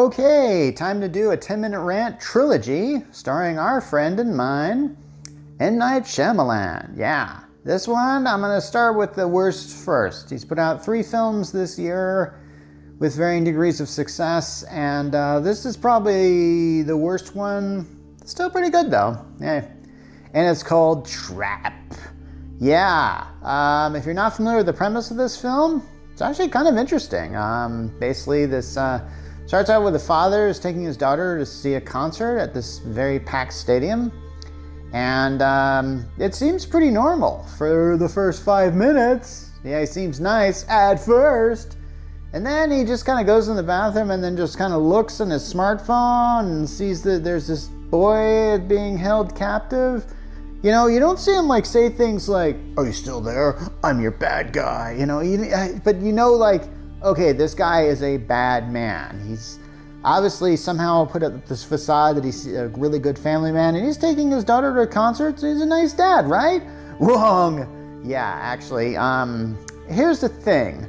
Okay, time to do a 10-minute rant trilogy starring our friend and mine, M. Night Shyamalan. Yeah, this one I'm going to start with the worst first. He's put out 3 films this year with varying degrees of success, and this is probably the worst one. Still pretty good though. Yeah. And it's called Trap. Yeah, if you're not familiar with the premise of this film, it's actually kind of interesting. Basically, this starts out with a father is taking his daughter to see a concert at this very packed stadium. And it seems pretty normal for the first 5 minutes. Yeah, he seems nice at first. And then he just kind of goes in the bathroom and then just kind of looks on his smartphone and sees that there's this boy being held captive. You know, you don't see him like say things like, "Are you still there? I'm your bad guy." You know, but you know, like, okay, this guy is a bad man. He's obviously somehow put up this facade that he's a really good family man, and he's taking his daughter to concerts. He's a nice dad, right? Wrong. Yeah, actually, here's the thing.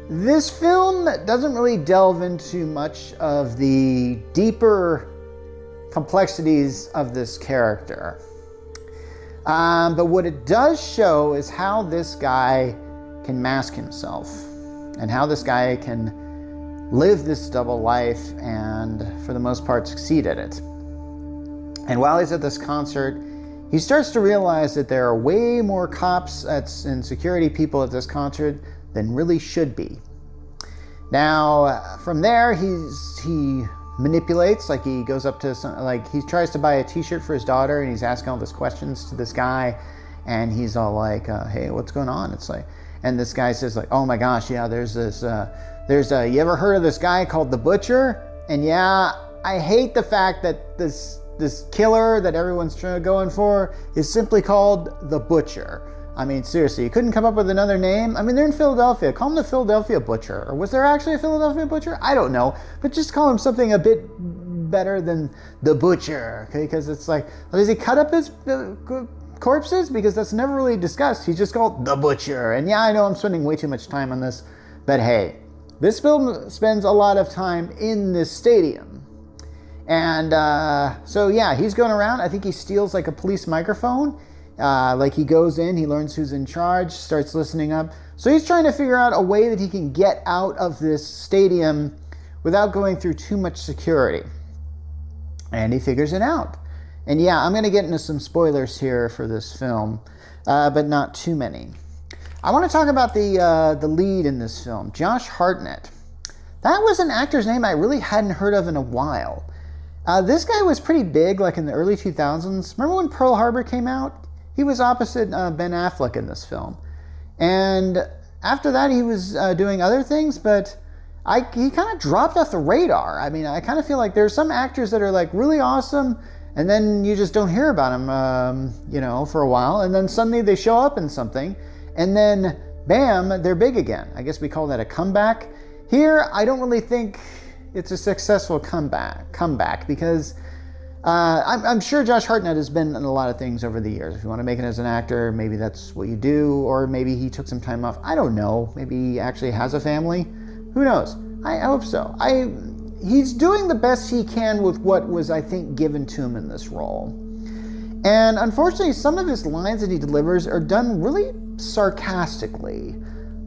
This film doesn't really delve into much of the deeper complexities of this character. But what it does show is how this guy can mask himself and how this guy can live this double life and, for the most part, succeed at it. And while he's at this concert, he starts to realize that there are way more cops and security people at this concert than really should be. Now, from there, he manipulates, like he goes up to he tries to buy a t-shirt for his daughter, and he's asking all these questions to this guy, and he's all like, "Hey, what's going on?" It's like, and this guy says like, "Oh my gosh, yeah, there's you ever heard of this guy called the Butcher?" And yeah, I hate the fact that this killer that everyone's going for is simply called the Butcher. I mean, seriously, you couldn't come up with another name? I mean, they're in Philadelphia. Call him the Philadelphia Butcher. Or was there actually a Philadelphia Butcher? I don't know. But just call him something a bit better than the Butcher. Okay? Because it's like, does he cut up his corpses? Because that's never really discussed. He's just called the Butcher. And yeah, I know I'm spending way too much time on this. But hey, this film spends a lot of time in this stadium. And so yeah, he's going around. I think he steals like a police microphone. Like he goes in, he learns who's in charge, starts listening up. So he's trying to figure out a way that he can get out of this stadium without going through too much security. And he figures it out. And yeah, I'm going to get into some spoilers here for this film, but not too many. I want to talk about the lead in this film, Josh Hartnett. That was an actor's name I really hadn't heard of in a while. This guy was pretty big, like in the early 2000s. Remember when Pearl Harbor came out? He was opposite Ben Affleck in this film. And after that, he was doing other things, but he kind of dropped off the radar. I mean, I kind of feel like there's some actors that are like really awesome, and then you just don't hear about them, for a while. And then suddenly they show up in something, and then bam, they're big again. I guess we call that a comeback. Here, I don't really think it's a successful comeback because I'm sure Josh Hartnett has been in a lot of things over the years. If you want to make it as an actor, maybe that's what you do, or maybe he took some time off. I don't know. Maybe he actually has a family. Who knows? I hope so. He's doing the best he can with what was, I think, given to him in this role. And unfortunately, some of his lines that he delivers are done really sarcastically.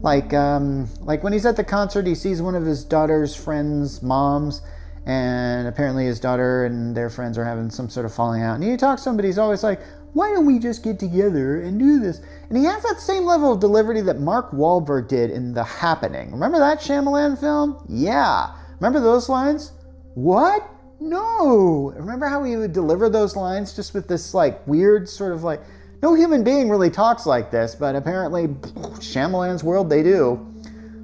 Like when he's at the concert, he sees one of his daughter's friends' moms, and apparently his daughter and their friends are having some sort of falling out. And he talks to somebody, he's always like, "Why don't we just get together and do this?" And he has that same level of delivery that Mark Wahlberg did in The Happening. Remember that Shyamalan film? Yeah. Remember those lines? What? No. Remember how he would deliver those lines just with this like weird sort of like, no human being really talks like this, but apparently Shyamalan's world, they do.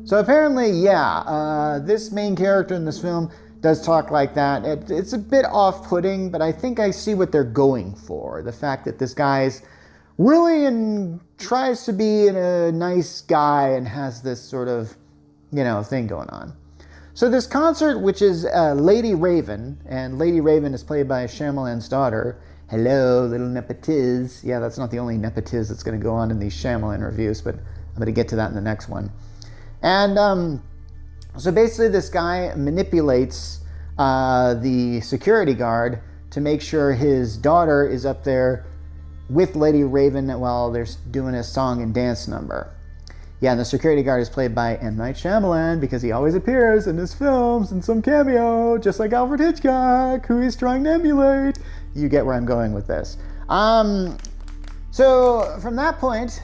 So apparently, yeah, this main character in this film does talk like that. It's a bit off-putting, but I think I see what they're going for. The fact that this guy's really tries to be a nice guy and has this sort of, thing going on. So this concert, which is Lady Raven, and Lady Raven is played by Shyamalan's daughter. Hello, little nepotiz. Yeah, that's not the only nepotiz that's going to go on in these Shyamalan reviews, but I'm going to get to that in the next one. And so basically this guy manipulates the security guard to make sure his daughter is up there with Lady Raven while they're doing a song and dance number. Yeah, and the security guard is played by M. Night Shyamalan because he always appears in his films in some cameo, just like Alfred Hitchcock, who he's trying to emulate. You get where I'm going with this. So from that point,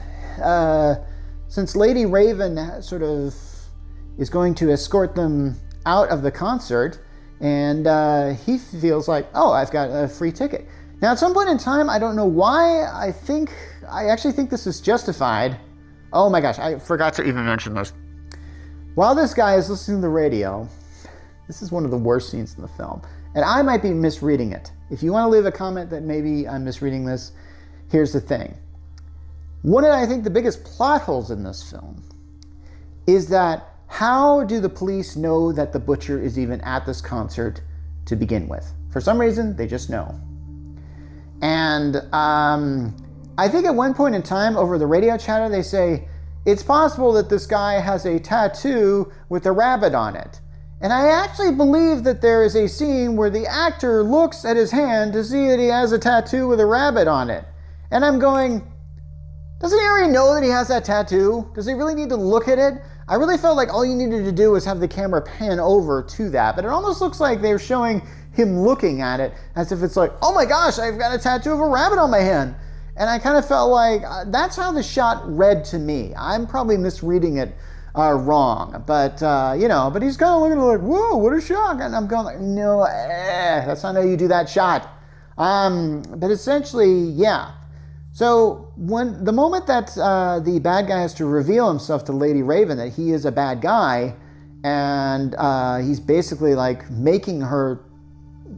since Lady Raven sort of is going to escort them out of the concert, and he feels like, oh, I've got a free ticket. Now, at some point in time, I don't know why, I actually think this is justified. Oh my gosh, I forgot to even mention this. While this guy is listening to the radio, this is one of the worst scenes in the film. And I might be misreading it. If you want to leave a comment that maybe I'm misreading this, here's the thing. One of, I think, the biggest plot holes in this film is that how do the police know that the butcher is even at this concert to begin with? For some reason, they just know. And I think at one point in time over the radio chatter, they say, it's possible that this guy has a tattoo with a rabbit on it. And I actually believe that there is a scene where the actor looks at his hand to see that he has a tattoo with a rabbit on it. And I'm going, doesn't he already know that he has that tattoo? Does he really need to look at it? I really felt like all you needed to do was have the camera pan over to that, but it almost looks like they're showing him looking at it as if it's like, oh my gosh, I've got a tattoo of a rabbit on my hand. And I kind of felt like that's how the shot read to me. I'm probably misreading it wrong, but but he's kind of looking like, whoa, what a shot. And I'm going like, no, that's not how you do that shot. But essentially, yeah. So when the moment that the bad guy has to reveal himself to Lady Raven that he is a bad guy, and he's basically like making her,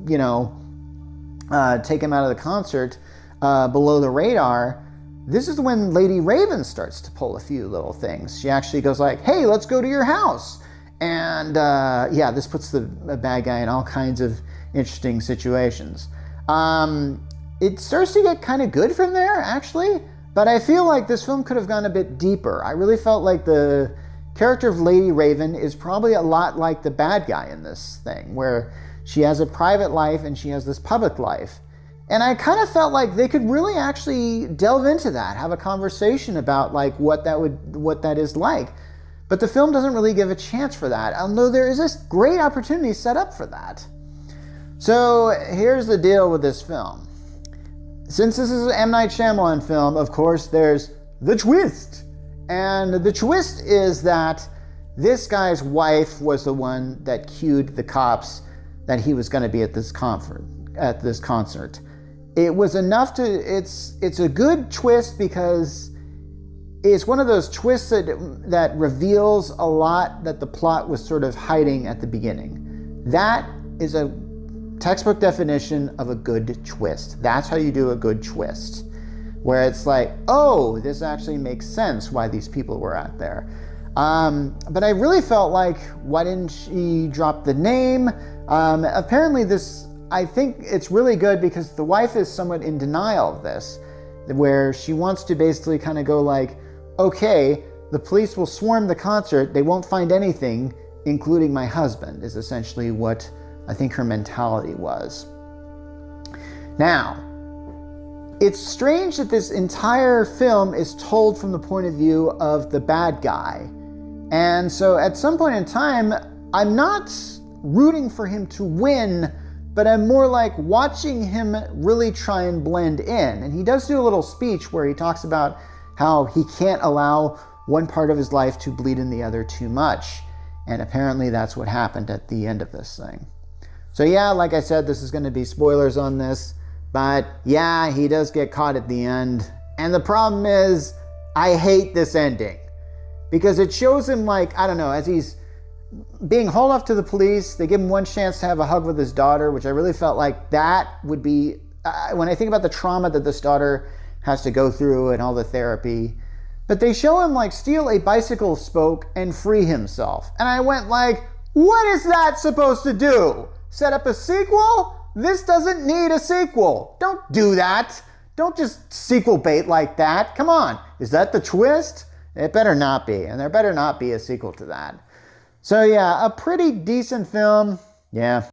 take him out of the concert below the radar, this is when Lady Raven starts to pull a few little things. She actually goes like, hey, let's go to your house. And this puts the bad guy in all kinds of interesting situations. It starts to get kind of good from there, actually, but I feel like this film could have gone a bit deeper. I really felt like the character of Lady Raven is probably a lot like the bad guy in this thing, where she has a private life and she has this public life. And I kind of felt like they could really actually delve into that, have a conversation about like what that is like. But the film doesn't really give a chance for that, although there is this great opportunity set up for that. So here's the deal with this film. Since this is an M. Night Shyamalan film, of course, there's the twist. And the twist is that this guy's wife was the one that cued the cops that he was going to be at this concert. It was enough to, it's a good twist because it's one of those twists that reveals a lot that the plot was sort of hiding at the beginning. That is a textbook definition of a good twist. That's how you do a good twist, where it's like, oh, this actually makes sense why these people were out there. But I really felt like, why didn't she drop the name? Apparently I think it's really good because the wife is somewhat in denial of this, where she wants to basically kind of go like, okay, the police will swarm the concert, they won't find anything, including my husband, is essentially what I think her mentality was. Now, it's strange that this entire film is told from the point of view of the bad guy. And so at some point in time, I'm not rooting for him to win, but I'm more like watching him really try and blend in. And he does do a little speech where he talks about how he can't allow one part of his life to bleed in the other too much. And apparently that's what happened at the end of this thing. So yeah, like I said, this is going to be spoilers on this, but yeah, he does get caught at the end. And the problem is, I hate this ending because it shows him like, I don't know, as he's being hauled off to the police, they give him one chance to have a hug with his daughter, which I really felt like that would be, when I think about the trauma that this daughter has to go through and all the therapy, but they show him like steal a bicycle spoke and free himself. And I went like, what is that supposed to do? Set up a sequel? This doesn't need a sequel. Don't do that. Don't just sequel bait like that. Come on. Is that the twist? It better not be. And there better not be a sequel to that. So yeah, a pretty decent film. Yeah.